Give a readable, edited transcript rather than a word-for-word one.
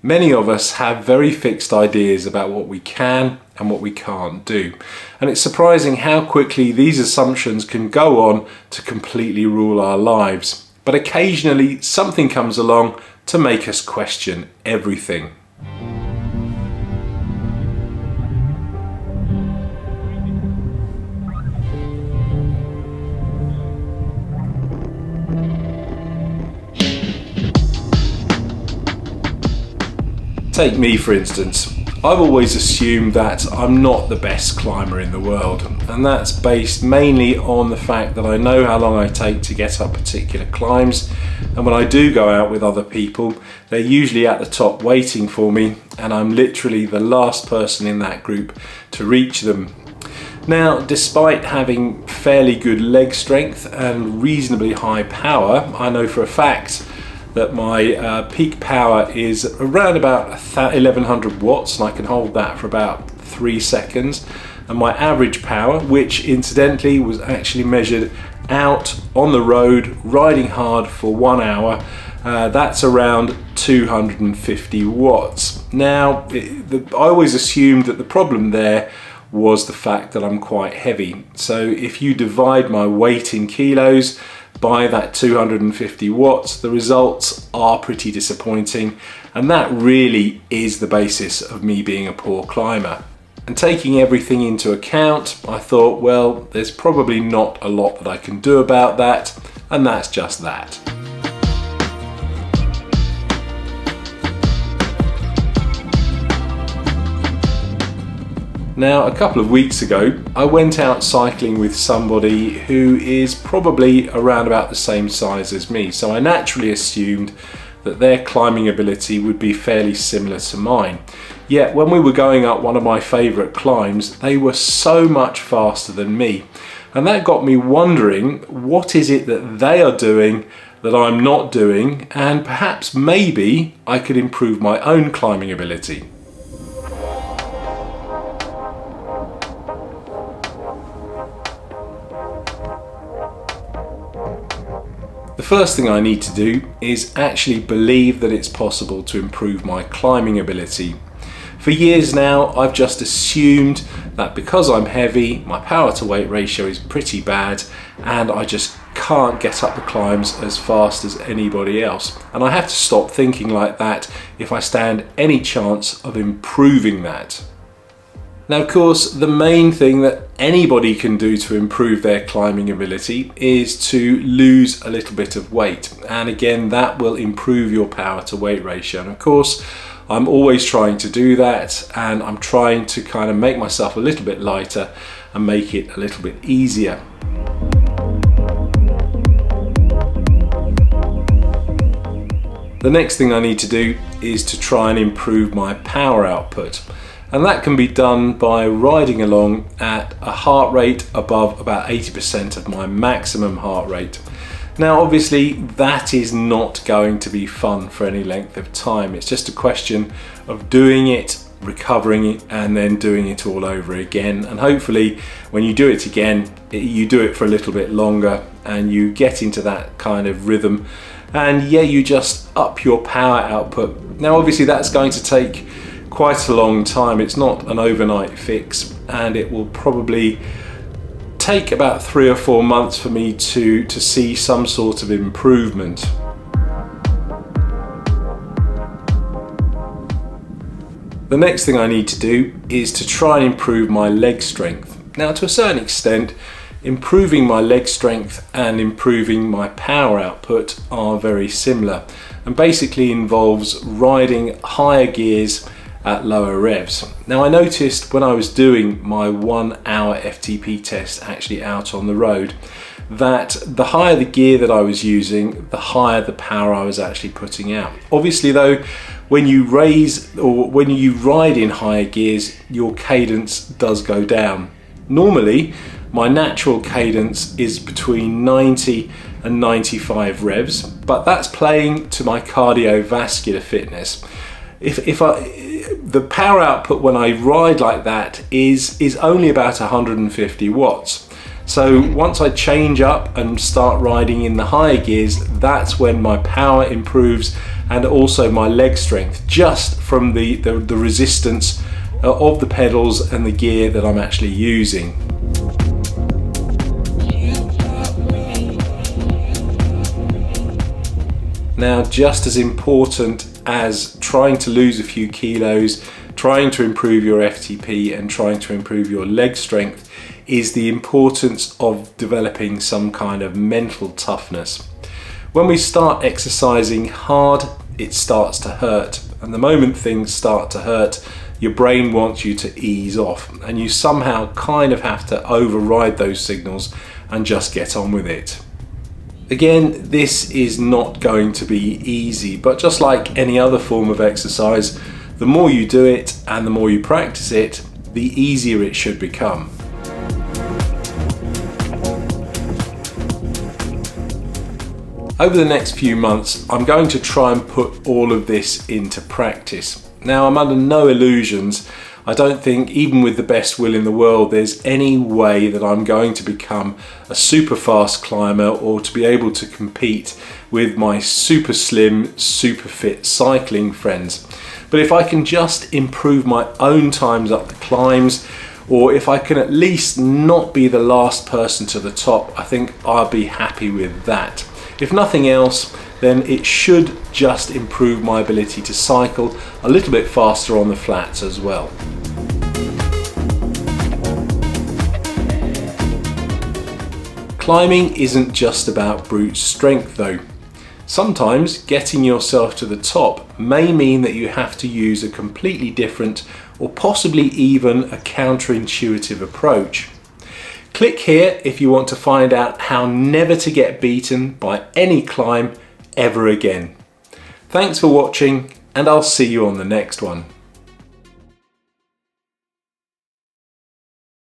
Many of us have very fixed ideas about what we can and what we can't do. And it's surprising how quickly these assumptions can go on to completely rule our lives. But occasionally something comes along to make us question everything. Take me for instance. I've always assumed that I'm not the best climber in the world, and that's based mainly on the fact that I know how long I take to get up particular climbs, and when I do go out with other people, they're usually at the top waiting for me, and I'm literally the last person in that group to reach them. Now, despite having fairly good leg strength and reasonably high power, I know for a fact that my peak power is around about 1100 watts, and I can hold that for about 3 seconds. And my average power, which incidentally was actually measured out on the road riding hard for 1 hour, that's around 250 watts. Now, I always assumed that the problem there was the fact that I'm quite heavy. So if you divide my weight in kilos by that 250 watts, the results are pretty disappointing, and that really is the basis of me being a poor climber. And taking everything into account, I thought, well, there's probably not a lot that I can do about that, and that's just that. Now, a couple of weeks ago, I went out cycling with somebody who is probably around about the same size as me, so I naturally assumed that their climbing ability would be fairly similar to mine. Yet when we were going up one of my favourite climbs, they were so much faster than me, and that got me wondering, what is it that they are doing that I'm not doing, and perhaps maybe I could improve my own climbing ability. The first thing I need to do is actually believe that it's possible to improve my climbing ability. For years now, I've just assumed that because I'm heavy, my power to weight ratio is pretty bad, and I just can't get up the climbs as fast as anybody else. And I have to stop thinking like that if I stand any chance of improving that. Now, of course, the main thing that anybody can do to improve their climbing ability is to lose a little bit of weight. And again, that will improve your power to weight ratio. And of course, I'm always trying to do that, and I'm trying to kind of make myself a little bit lighter and make it a little bit easier. The next thing I need to do is to try and improve my power output. And that can be done by riding along at a heart rate above about 80% of my maximum heart rate. Now, obviously, that is not going to be fun for any length of time. It's just a question of doing it, recovering it, and then doing it all over again. And hopefully, when you do it again, you do it for a little bit longer and you get into that kind of rhythm. And yeah, you just up your power output. Now, obviously, that's going to take quite a long time. It's not an overnight fix, and it will probably take about 3 or 4 months for me to see some sort of improvement. The next thing I need to do is to try and improve my leg strength. Now, to a certain extent, improving my leg strength and improving my power output are very similar, and basically involves riding higher gears at lower revs. Now, I noticed when I was doing my 1 hour FTP test actually out on the road, that the higher the gear that I was using, the higher the power I was actually putting out. Obviously though, when you raise or when you ride in higher gears, your cadence does go down. Normally, my natural cadence is between 90 and 95 revs, but that's playing to my cardiovascular fitness. The power output when I ride like that is only about 150 watts. So once I change up and start riding in the higher gears, that's when my power improves and also my leg strength, just from the resistance of the pedals and the gear that I'm actually using. Now, just as important as trying to lose a few kilos, trying to improve your FTP and trying to improve your leg strength is the importance of developing some kind of mental toughness. When we start exercising hard, it starts to hurt, and the moment things start to hurt, your brain wants you to ease off, and you somehow kind of have to override those signals and just get on with it. Again, this is not going to be easy, but just like any other form of exercise, the more you do it and the more you practice it, the easier it should become. Over the next few months, I'm going to try and put all of this into practice. Now, I'm under no illusions. I don't think, even with the best will in the world, there's any way that I'm going to become a super fast climber or to be able to compete with my super slim, super fit cycling friends. But if I can just improve my own times up the climbs, or if I can at least not be the last person to the top, I think I'll be happy with that. If nothing else, then it should just improve my ability to cycle a little bit faster on the flats as well. Climbing isn't just about brute strength though. Sometimes getting yourself to the top may mean that you have to use a completely different or possibly even a counterintuitive approach. Click here if you want to find out how never to get beaten by any climb ever again. Thanks for watching, and I'll see you on the next one.